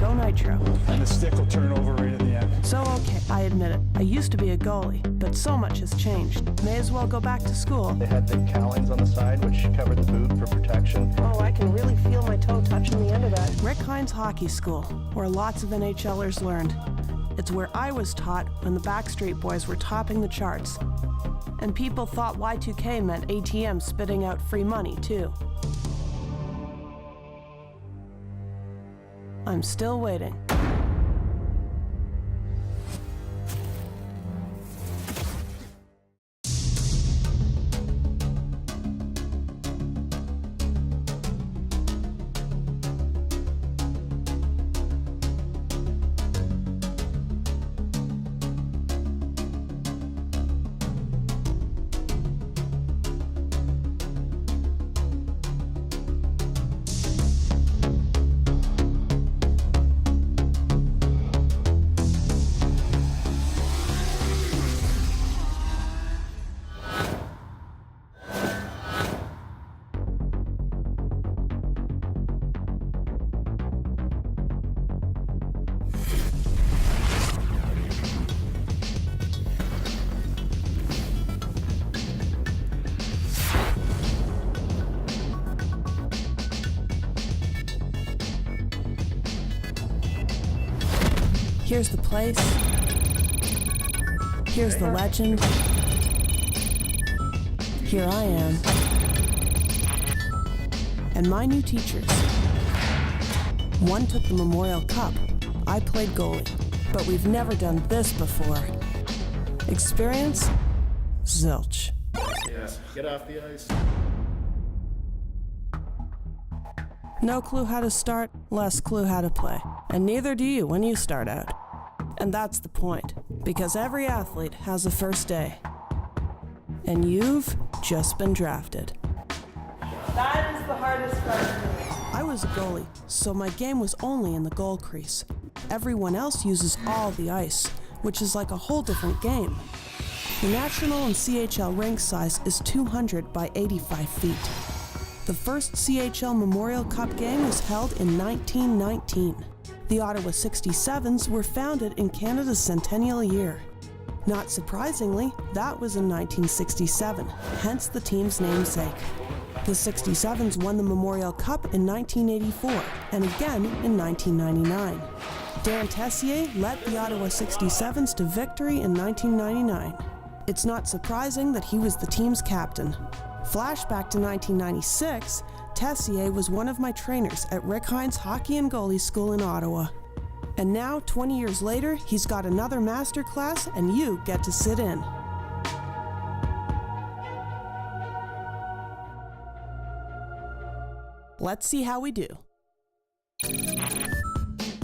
go NITRO. And the stick will turn over right at the end. So okay, I admit it. I used to be a goalie, but so much has changed. May as well go back to school. They had big cowlings on the side which covered the boot for protection. Oh, I can really feel my toe touching the end of that. Rick Heinz Hockey School, where lots of NHLers learned. It's where I was taught when the Backstreet Boys were topping the charts. And people thought Y2K meant ATM spitting out free money, too. I'm still waiting. Here's the place. Here's the legend. Here I am. And my new teachers. One took the Memorial Cup. I played goalie. But we've never done this before. Experience? Zilch. Yeah, get off the ice. No clue how to start, less clue how to play. And neither do you when you start out. And that's the point, because every athlete has a first day. And you've just been drafted. That is the hardest part for me. I was a goalie, so my game was only in the goal crease. Everyone else uses all the ice, which is like a whole different game. The national and CHL rink size is 200 by 85 feet. The first CHL Memorial Cup game was held in 1919. The Ottawa 67s were founded in Canada's centennial year. Not surprisingly, that was in 1967, hence the team's namesake. The 67s won the Memorial Cup in 1984 and again in 1999. Dan Tessier led the Ottawa 67s to victory in 1999. It's not surprising that he was the team's captain. Flashback to 1996, Tessier was one of my trainers at Rick Heinz Hockey and Goalie School in Ottawa. And now, 20 years later, he's got another master class and you get to sit in. Let's see how we do.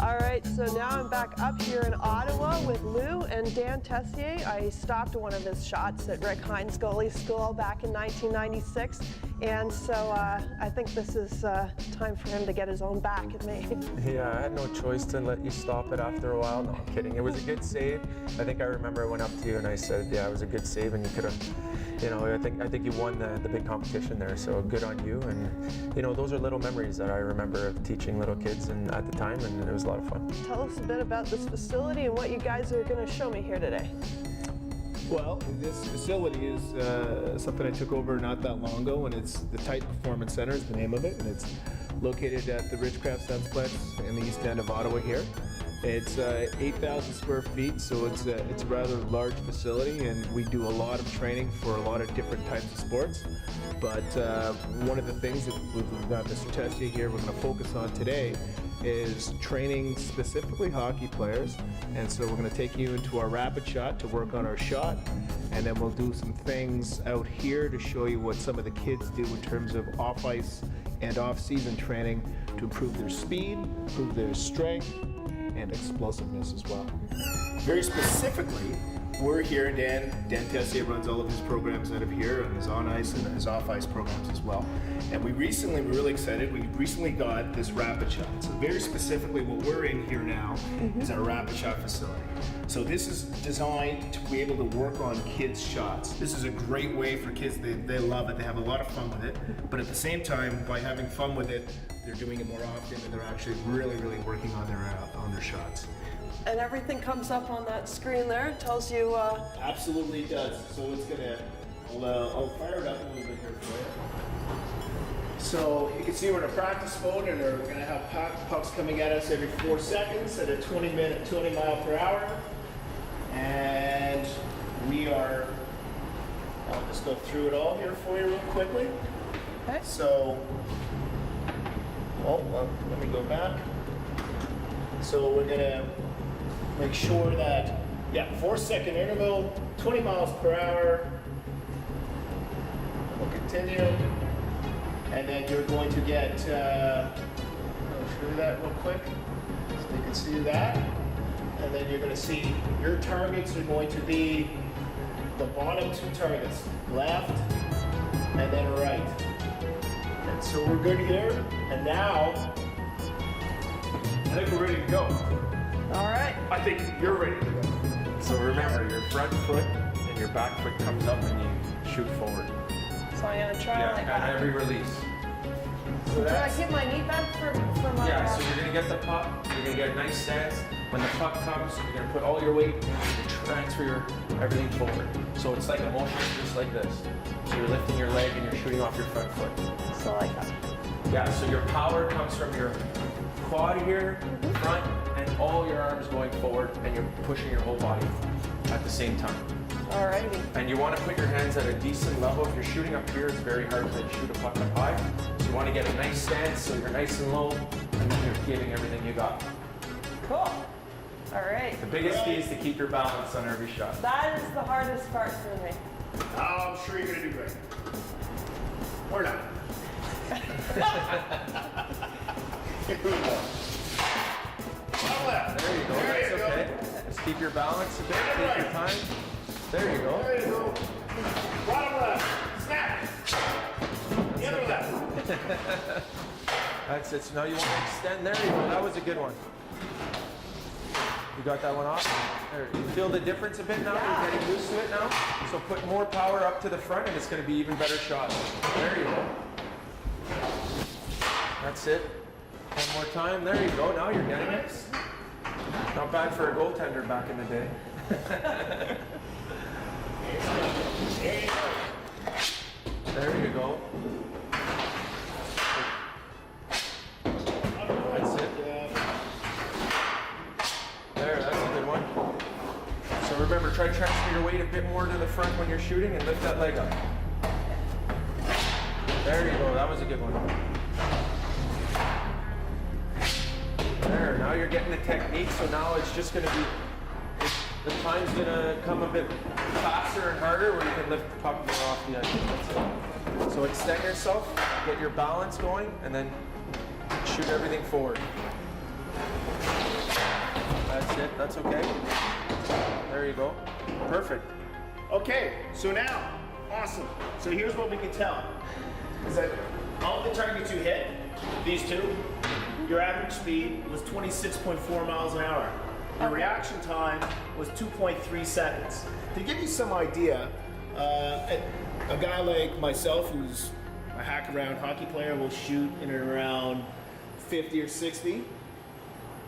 All right, so now I'm back up here in Ottawa with Lou and Dan Tessier. I stopped one of his shots at Rick Heinz Goalie School back in 1996, and so I think this is time for him to get his own back at me. Yeah, I had no choice to let you stop it after a while. No, I'm kidding. It was a good save. I think I remember I went up to you and I said, yeah, it was a good save, and you could have, you know, I think you won the big competition there, so good on you. And, you know, those are little memories that I remember of teaching little kids and at the time, and it was a lot of fun. Tell us a bit about this facility and what you guys are going to show me here today. Well, this facility is something I took over not that long ago, and it's the Titan Performance Center is the name of it, and it's located at the Ridgecraft Sunsplex in the east end of Ottawa here. It's 8,000 square feet, so it's a rather large facility, and we do a lot of training for a lot of different types of sports. But one of the things that we've got Mr. Tessier here we're going to focus on today is training specifically hockey players. And so we're going to take you into our rapid shot to work on our shot, and then we'll do some things out here to show you what some of the kids do in terms of off-ice and off-season training to improve their speed, improve their strength, and explosiveness as well. Very specifically, we're here, Dan Tessier runs all of his programs out of here, and his on-ice and his off-ice programs as well. And we're really excited, we recently got this rapid shot. So very specifically what we're in here now is our rapid shot facility. So this is designed to be able to work on kids' shots. This is a great way for kids, they love it, they have a lot of fun with it. But at the same time, by having fun with it, they're doing it more often, and they're actually really working on their shots. And everything comes up on that screen there. It tells you. Absolutely does. So it's gonna. I'll fire it up a little bit here for you. So you can see we're in a practice mode, and we're gonna have pucks coming at us every 4 seconds at a 20 mile per hour, and we are. I'll just go through it all here for you real quickly. Okay. So, let me go back. So we're gonna make sure that, 4-second interval, 20 miles per hour. We'll continue. And then you're going to get, I'll show you that real quick so you can see that. And then you're gonna see your targets are going to be the bottom 2 targets, left and then right. And so we're good here. And now, I think we're ready to go. All right. I think you're ready to go. So remember, your front foot and your back foot comes up and you shoot forward. So I'm gonna try like at that. every release. So Do I that's, hit my knee back for my? Yeah, so you're gonna get the puck, you're gonna get a nice stance. When the puck comes, you're gonna put all your weight and you transfer everything forward. So it's like a motion just like this. So you're lifting your leg and you're shooting off your front foot. So like that. Yeah, so your power comes from your quad here, front, and all your arms going forward, and you're pushing your whole body at the same time. Alrighty. And you want to put your hands at a decent level. If you're shooting up here, it's very hard to shoot a puck up high. So you want to get a nice stance so you're nice and low, and then you're giving everything you got. Cool. All right. The biggest key is to keep your balance on every shot. That is the hardest part for me. I'm sure you're gonna do great. Or not. Here we go. Bottom left. There you go. There That's you go. okay. Just keep your balance a bit. Take your time. There you go. There you go. Bottom left. Snap. The other left. That's it. So now you want to extend. There you go. That was a good one. You got that one off? There. You feel the difference a bit now? Yeah. You're getting used to it now? So put more power up to the front and it's going to be even better shot. There you go. That's it. One more time. There you go. Now you're getting it. Not bad for a goaltender back in the day. There you go. That's it. There, that's a good one. So remember, try to transfer your weight a bit more to the front when you're shooting and lift that leg up. There you go, that was a good one. There, now you're getting the technique, so now it's just gonna be, the time's gonna come a bit faster and harder where you can lift the puck more off the edge. That's it. So extend yourself, get your balance going, and then shoot everything forward. That's it, that's okay. There you go. Perfect. Okay, so now, awesome. So here's what we can tell. Is that all the targets you hit, these two, your average speed was 26.4 miles an hour. Your reaction time was 2.3 seconds. To give you some idea, a guy like myself who's a hack-around hockey player will shoot in and around 50 or 60.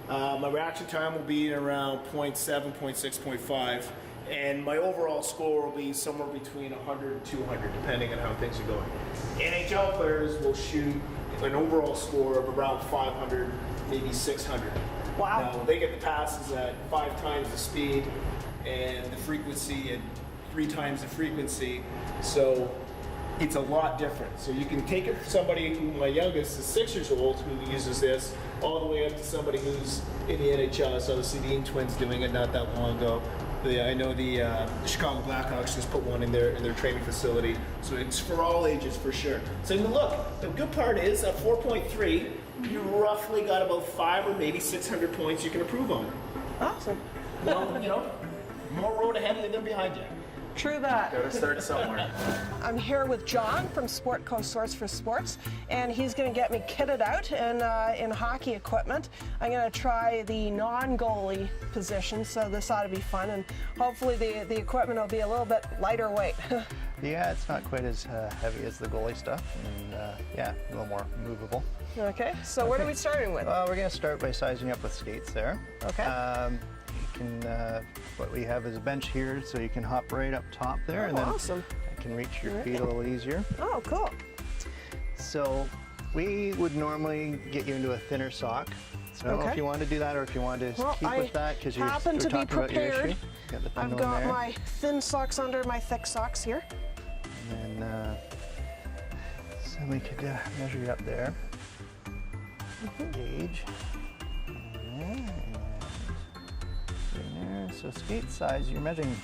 My reaction time will be in around 0.7, 0.6, 0.5, and my overall score will be somewhere between 100 and 200, depending on how things are going. NHL players will shoot an overall score of around 500, maybe 600. Wow. Now, they get the passes at 5 times the speed and the frequency at 3 times the frequency, so it's a lot different. So you can take it from somebody who, my youngest is 6 years old, who uses this, all the way up to somebody who's in the NHL. So obviously the Twins doing it not that long ago. I know the Chicago Blackhawks just put one in their training facility. So it's for all ages for sure. So look, the good part is at 4.3, you roughly got about 500 or maybe 600 points you can improve on. Awesome. Well, more road ahead of you than behind you. True that. Gotta start somewhere. I'm here with John from Sport Coast Source for Sports, and he's going to get me kitted out in hockey equipment. I'm going to try the non-goalie position, so this ought to be fun, and hopefully the equipment will be a little bit lighter weight. Yeah, it's not quite as heavy as the goalie stuff, and yeah, a little more movable. Okay, so what are we starting with? Well, we're going to start by sizing you up with skates there. Okay. What we have is a bench here, so you can hop right up top there, and then awesome. you can reach your feet a little easier. Oh, cool. So we would normally get you into a thinner sock. So I don't know if you want to do that or if you want to keep with that because you're happen to be talking about your prepared. issue. Got the I've got my thin socks under my thick socks here. And then, so we could measure you up there. Gauge. And there. So skate size, you're measuring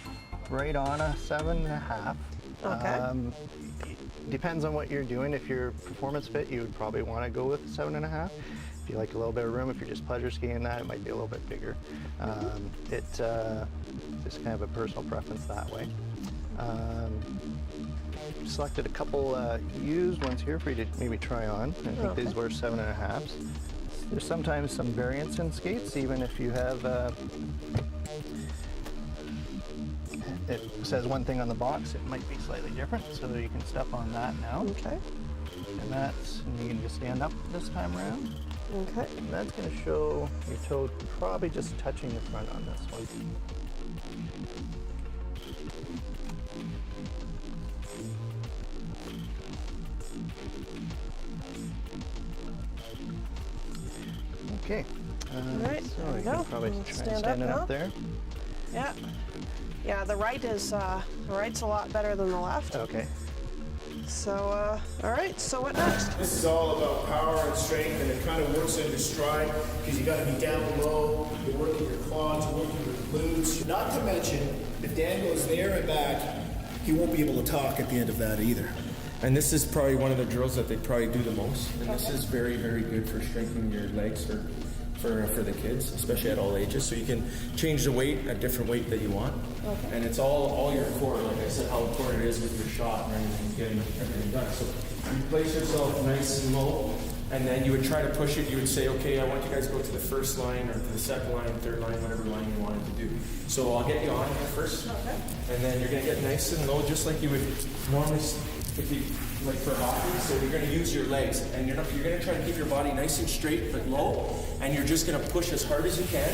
right on a 7.5. Okay. Depends on what you're doing. If you're performance fit, you would probably want to go with 7.5. If you like a little bit of room, if you're just pleasure skiing that, it might be a little bit bigger. It's just kind of a personal preference that way. Selected a couple used ones here for you to maybe try on. I think these were 7.5s. There's sometimes some variance in skates, even if you have, it says one thing on the box, it might be slightly different, so you can step on that now. Okay. And you can just stand up this time around. Okay. And that's going to show your toe probably just touching the front on this one. Okay. All right, so there we you go. can probably We'll try stand standing up now. up there. Yeah. Yeah, the right's a lot better than the left. Okay. So, all right, so what next? This is all about power and strength, and it kind of works into stride because you got to be down below. You're working your quads, you're working your glutes. Not to mention, if Dan goes there and back, he won't be able to talk at the end of that either. And this is probably one of the drills that they probably do the most. And this is very, very good for strengthening your legs for the kids, especially at all ages. So you can change the weight, a different weight that you want. Okay. And it's all your core, like I said, how important it is with your shot and everything, getting everything done. So you place yourself nice and low, and then you would try to push it. You would say, okay, I want you guys to go to the first line or to the second line, third line, whatever line you wanted to do. So I'll get you on here first, and then you're going to get nice and low, just like you would normally. If you, like for hockey, so you're going to use your legs, and you're going to try to keep your body nice and straight but low, and you're just going to push as hard as you can.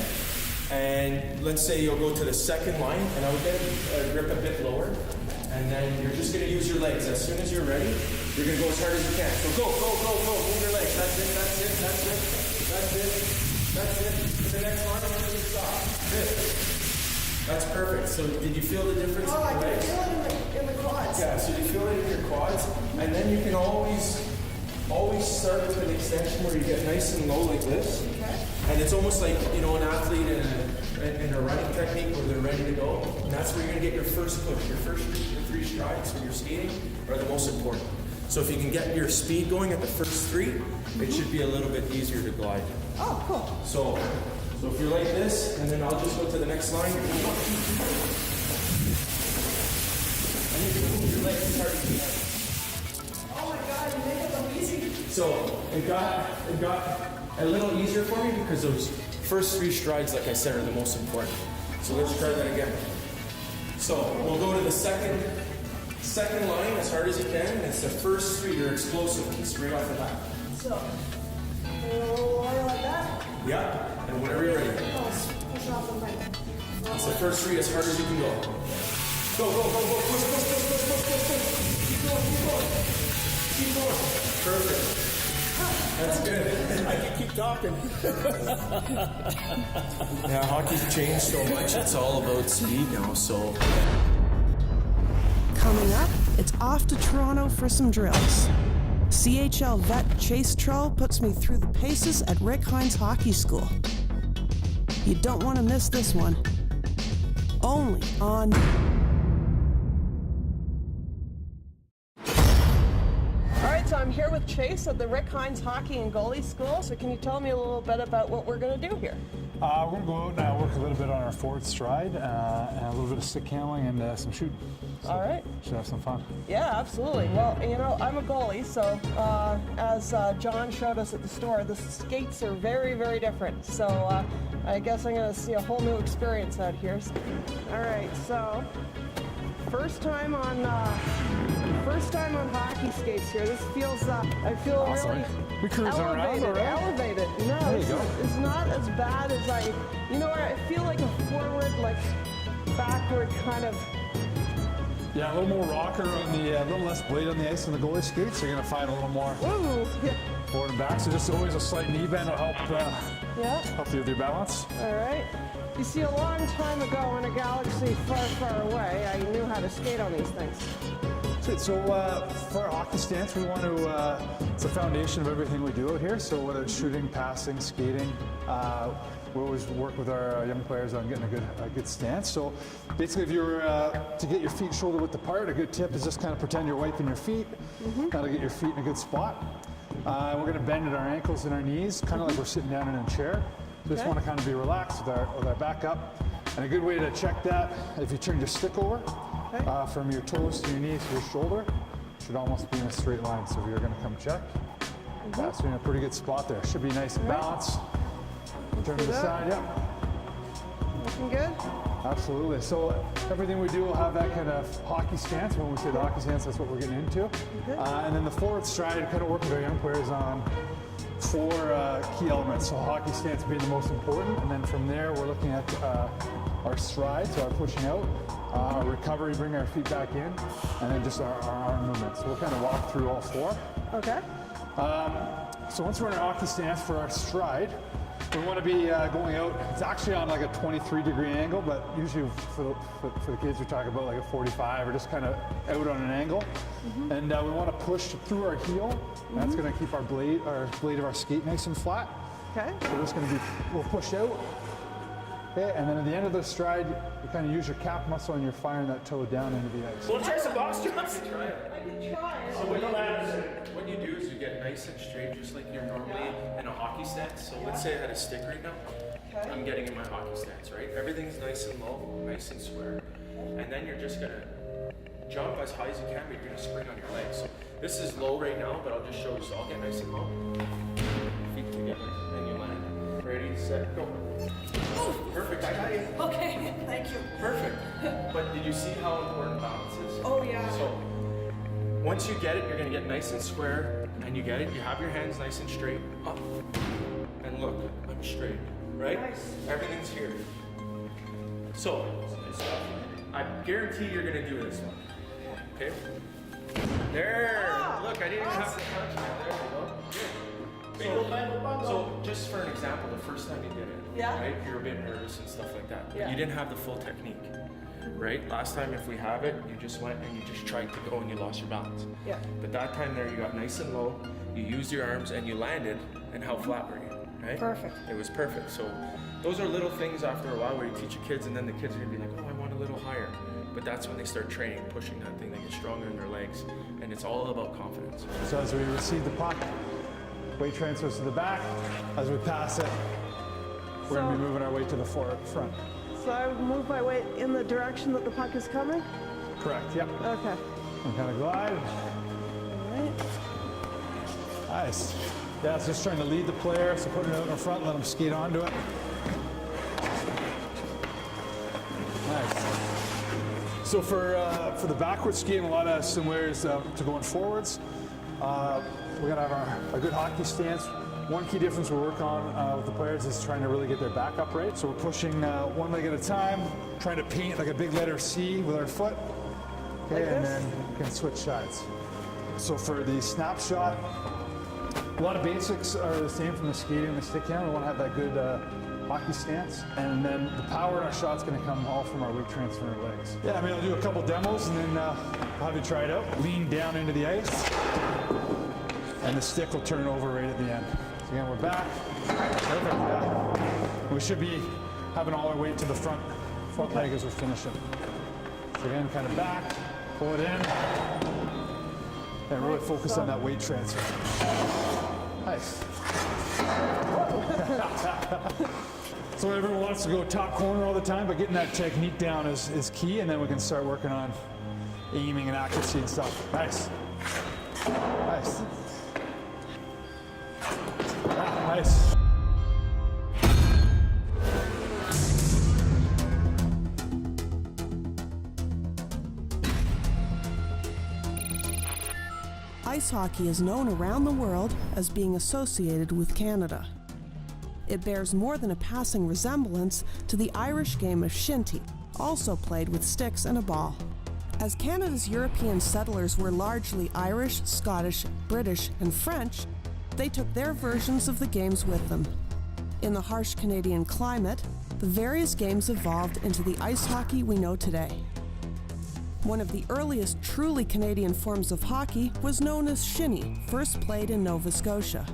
And let's say you'll go to the second line, and I'll get a grip a bit lower, and then you're just going to use your legs. As soon as you're ready, you're going to go as hard as you can. So go, move your legs. That's it. To the next line, and then you stop. That's perfect. So did you feel the difference in your legs? I can feel it in the quads. Yeah, so you feel it in your quads, and then you can always start with an extension where you get nice and low like this. Okay. And it's almost like, an athlete in a running technique where they're ready to go. And that's where you're going to get your first push. Your first 3 strides when you're skating are the most important. So if you can get your speed going at the first 3, it should be a little bit easier to glide. Oh, cool. So if you're like this, and then I'll just go to the next line. And you can move your legs as hard as you can. Oh my God, you made it look easy. So it got a little easier for me because those first 3 strides, like I said, are the most important. So let's try that again. So we'll go to the second line as hard as you can, and it's the first 3, your explosive ones, right off the bat. So, like that? Yeah, and whenever you're ready. Push off the mic. It's the first 3 as hard as you can go. Go, push. Keep going. Perfect. That's good. I can keep talking. Yeah, hockey's changed so much. It's all about speed now, so. Coming up, it's off to Toronto for some drills. CHL vet Chase Trull puts me through the paces at Rick Heinz Hockey School. You don't want to miss this one. Only on... All right, so I'm here with Chase at the Rick Heinz Hockey and Goalie School. So can you tell me a little bit about what we're going to do here? We're going to go out and work a little bit on our forward stride and a little bit of stick handling and some shooting. So All right. Should have some fun. Yeah, absolutely. Well, you know, I'm a goalie, so as John showed us at the store, the skates are very, very different. So I guess I'm going to see a whole new experience out here. All right, so first time on hockey skates here. This feels, I feel Awesome. really We cruising around, all right? elevated. No, There you go. it's not as bad as you know, I feel like a forward, like backward kind of. Yeah, a little more rocker on the, a little less blade on the ice on the goalie skates. So you're going to find a little more Ooh, yeah. forward and back. So just always a slight knee bend will help Yeah. help you with your balance. All right. You see, a long time ago in a galaxy far, far away, I knew how to skate on these things. So for our hockey stance, we want to, it's the foundation of everything we do out here. So whether it's shooting, passing, skating, we always work with our young players on getting a good stance. So basically if you were to get your feet shoulder width apart, a good tip is just kind of pretend you're wiping your feet. That'll get your feet in a good spot. We're going to bend at our ankles and our knees, kind of like we're sitting down in a chair. So just want to kind of be relaxed with our back up. And a good way to check that, if you turn your stick over, from your toes to your knees to your shoulder, should almost be in a straight line. So if you're going to come check, that's in a pretty good spot there. Should be nice and balanced. Turn to the side, Looking good? Absolutely. So everything we do will have that kind of hockey stance. When we say the hockey stance, that's what we're getting into. And then the forward stride, kind of working with our young players on 4 key elements. So hockey stance being the most important, and then from there we're looking at our stride, so our pushing out, our recovery, bring our feet back in, and then just our arm movement. So we'll kind of walk through all 4. Okay. So once we're in our hockey stance for our stride, we want to be going out. It's actually on like a 23-degree angle, but usually for the kids we talk about like a 45 or just kind of out on an angle. And we want to push through our heel. That's going to keep our blade of our skate nice and flat. Okay. So we're just going to we'll push out. Okay, and then at the end of the stride, you kind of use your calf muscle and you're firing that toe down into the ice. Want to try some box jumps? Try it. I can try it. So what you do is you get nice and straight, just like you're normally in a hockey stance. So let's say I had a stick right now. Okay. I'm getting in my hockey stance, right? Everything's nice and low, nice and square. And then you're just gonna jump as high as you can, but you're gonna spring on your legs. So this is low right now, but I'll just show you. So I'll get nice and low. Feet together, and you land. Ready, set, go. Perfect, I got you. Okay, thank you. Perfect. But did you see how important balance is? Oh, yeah. So once you get it, you're gonna get nice and square, and you get it. You have your hands nice and straight, up, and look, I'm straight, right? Nice. Everything's here. So I guarantee you're gonna do this one. Okay? There. Look, I didn't even have to touch it. There we go. Good. So just for an example, the first time you did it, right? You're a bit nervous and stuff like that, but you didn't have the full technique. Right? Last time, if we have it, you just went and you just tried to go and you lost your balance. Yeah. But that time there, you got nice and low, you used your arms and you landed, and how flat were you? Right? Perfect. It was perfect. So those are little things after a while where you teach your kids, and then the kids are gonna be like, oh, I want a little higher. But that's when they start training, pushing that thing, they get stronger in their legs, and it's all about confidence. So as we receive the puck, weight transfers to the back. As we pass it, we're going to be moving our weight to the front. So I move my weight in the direction that the puck is coming? Correct, yep. Okay. And kind of glide. All right. Nice. Yeah, it's just trying to lead the player, so putting it out in front, let them skate onto it. Nice. So for the backward skating, a lot of similarities to going forwards. We're gonna have a good hockey stance. One key difference we work on with the players is trying to really get their back up right. So we're pushing one leg at a time, trying to paint like a big letter C with our foot. Okay, and then we can switch sides. So for the snapshot, a lot of basics are the same from the skating and the stick handle. We want to have that good hockey stance. And then the power in our shot's going to come all from our weight transfer in our legs. Yeah, I mean, I'll do a couple demos and then I'll have you try it out. Lean down into the ice. And the stick will turn over right at the end. So again, we're back. Perfect. Yeah. We should be having all our weight to the front leg as we're finishing. So again, kind of back, pull it in, and really focus on that weight transfer. Nice. So everyone wants to go top corner all the time, but getting that technique down is key, and then we can start working on aiming and accuracy and stuff. Nice. Nice. Ah, nice. Ice hockey is known around the world as being associated with Canada. It bears more than a passing resemblance to the Irish game of shinty, also played with sticks and a ball. As Canada's European settlers were largely Irish, Scottish, British, and French, they took their versions of the games with them. In the harsh Canadian climate, the various games evolved into the ice hockey we know today. One of the earliest truly Canadian forms of hockey was known as shinny, first played in Nova Scotia.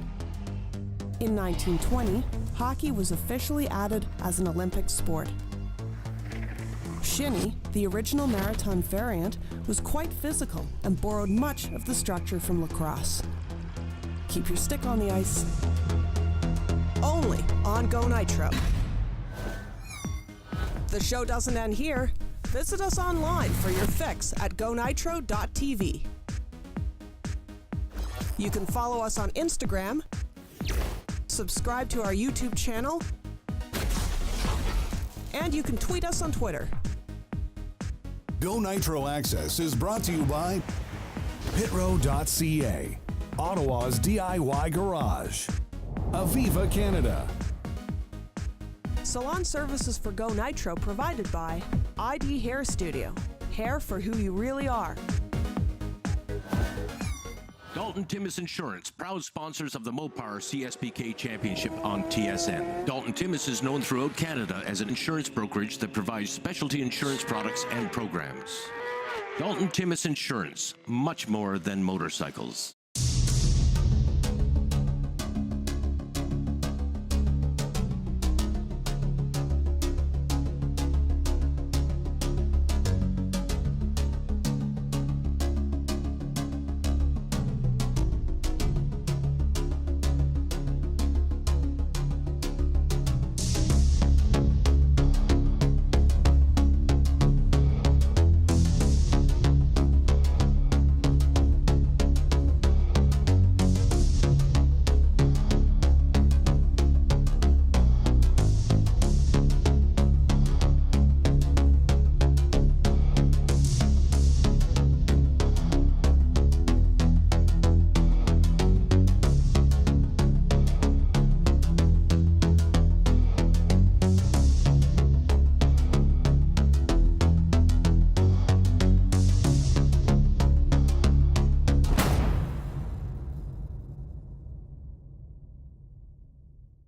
In 1920, hockey was officially added as an Olympic sport. Shinny, the original maritime variant, was quite physical and borrowed much of the structure from lacrosse. Keep your stick on the ice. Only on Go Nitro. The show doesn't end here. Visit us online for your fix at gonitro.tv. You can follow us on Instagram, subscribe to our YouTube channel, and you can tweet us on Twitter. Go Nitro Access is brought to you by Pitro.ca, Ottawa's DIY Garage, Aviva Canada. Salon services for Go Nitro provided by ID Hair Studio. Hair for who you really are. Dalton Timmis Insurance, proud sponsors of the Mopar CSBK Championship on TSN. Dalton Timmis is known throughout Canada as an insurance brokerage that provides specialty insurance products and programs. Dalton Timmis Insurance, much more than motorcycles.